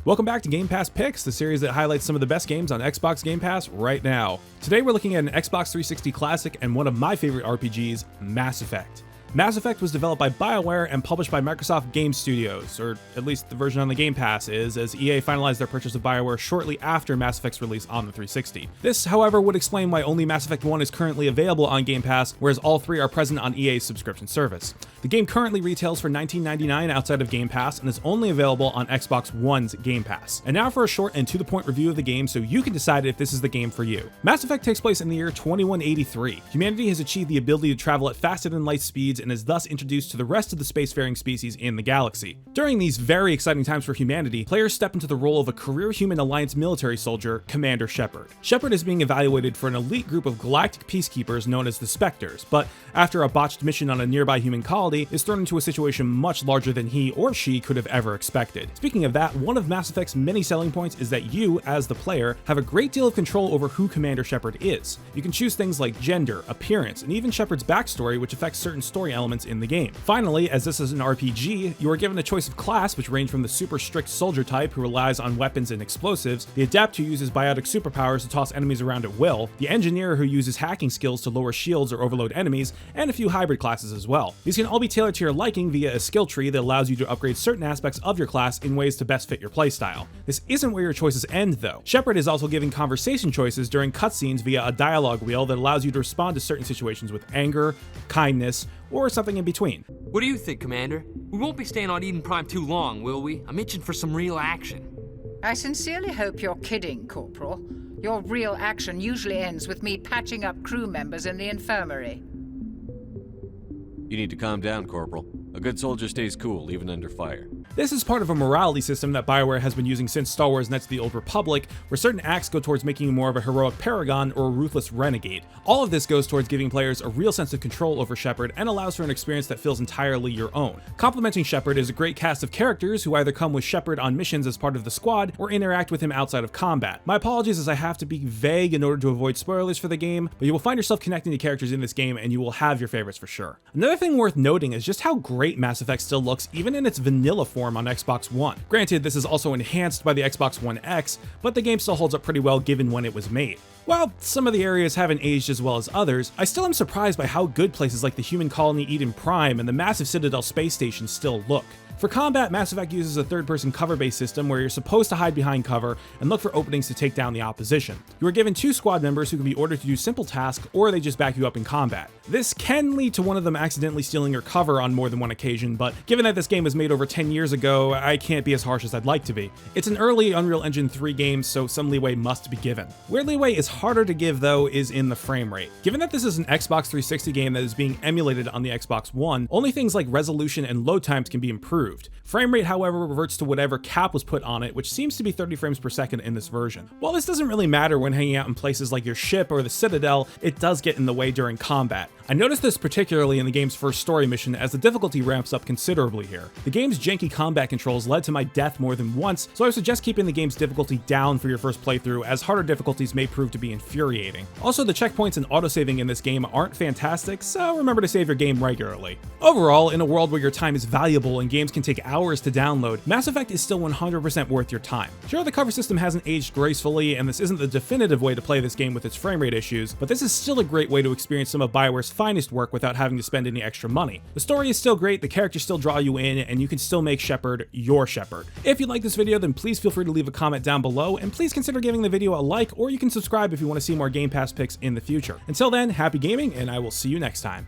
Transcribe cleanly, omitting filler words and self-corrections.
Welcome back to Game Pass Picks, the series that highlights some of the best games on Xbox Game Pass right now. Today we're looking at an Xbox 360 classic and one of my favorite RPGs, Mass Effect. Mass Effect was developed by BioWare and published by Microsoft Game Studios, or at least the version on the Game Pass is, as EA finalized their purchase of BioWare shortly after Mass Effect's release on the 360. This, however, would explain why only Mass Effect 1 is currently available on Game Pass, whereas all three are present on EA's subscription service. The game currently retails for $19.99 outside of Game Pass and is only available on Xbox One's Game Pass. And now for a short and to-the-point review of the game so you can decide if this is the game for you. Mass Effect takes place in the year 2183. Humanity has achieved the ability to travel at faster than light speeds and is thus introduced to the rest of the spacefaring species in the galaxy. During these very exciting times for humanity, players step into the role of a career Human Alliance military soldier, Commander Shepard. Shepard is being evaluated for an elite group of galactic peacekeepers known as the Spectres, but after a botched mission on a nearby human colony, is thrown into a situation much larger than he or she could have ever expected. Speaking of that, one of Mass Effect's many selling points is that you, as the player, have a great deal of control over who Commander Shepard is. You can choose things like gender, appearance, and even Shepard's backstory, which affects certain story elements in the game. Finally, as this is an RPG, you are given a choice of class which range from the super strict soldier type who relies on weapons and explosives, the adept who uses biotic superpowers to toss enemies around at will, the engineer who uses hacking skills to lower shields or overload enemies, and a few hybrid classes as well. These can all be tailored to your liking via a skill tree that allows you to upgrade certain aspects of your class in ways to best fit your playstyle. This isn't where your choices end though. Shepard is also given conversation choices during cutscenes via a dialogue wheel that allows you to respond to certain situations with anger, kindness, or something in between. What do you think, Commander? We won't be staying on Eden Prime too long, will we? I'm itching for some real action. I sincerely hope you're kidding, Corporal. Your real action usually ends with me patching up crew members in the infirmary. You need to calm down, Corporal. A good soldier stays cool, even under fire. This is part of a morality system that BioWare has been using since Star Wars Knights of the Old Republic, where certain acts go towards making you more of a heroic paragon or a ruthless renegade. All of this goes towards giving players a real sense of control over Shepard and allows for an experience that feels entirely your own. Complementing Shepard is a great cast of characters who either come with Shepard on missions as part of the squad or interact with him outside of combat. My apologies as I have to be vague in order to avoid spoilers for the game, but you will find yourself connecting to characters in this game and you will have your favorites for sure. Another thing worth noting is just how great Mass Effect still looks even in its vanilla form on Xbox One. Granted, this is also enhanced by the Xbox One X, but the game still holds up pretty well given when it was made. While some of the areas haven't aged as well as others, I still am surprised by how good places like the human colony Eden Prime and the massive Citadel space station still look. For combat, Mass Effect uses a third-person cover-based system where you're supposed to hide behind cover and look for openings to take down the opposition. You are given two squad members who can be ordered to do simple tasks, or they just back you up in combat. This can lead to one of them accidentally stealing your cover on more than one occasion, but given that this game was made over 10 years ago, I can't be as harsh as I'd like to be. It's an early Unreal Engine 3 game, so some leeway must be given. Where leeway is harder to give, though, is in the frame rate. Given that this is an Xbox 360 game that is being emulated on the Xbox One, only things like resolution and load times can be improved. Frame rate, however, reverts to whatever cap was put on it, which seems to be 30 frames per second in this version. While this doesn't really matter when hanging out in places like your ship or the Citadel, it does get in the way during combat. I noticed this particularly in the game's first story mission as the difficulty ramps up considerably here. The game's janky combat controls led to my death more than once, so I suggest keeping the game's difficulty down for your first playthrough, as harder difficulties may prove to be infuriating. Also, the checkpoints and autosaving in this game aren't fantastic, so remember to save your game regularly. Overall, in a world where your time is valuable and games can take hours to download, Mass Effect is still 100% worth your time. Sure, the cover system hasn't aged gracefully, and this isn't the definitive way to play this game with its frame rate issues, but this is still a great way to experience some of BioWare's finest work without having to spend any extra money. The story is still great, the characters still draw you in, and you can still make Shepard your Shepard. If you like this video, then please feel free to leave a comment down below, and please consider giving the video a like, or you can subscribe if you want to see more Game Pass picks in the future. Until then, happy gaming, and I will see you next time.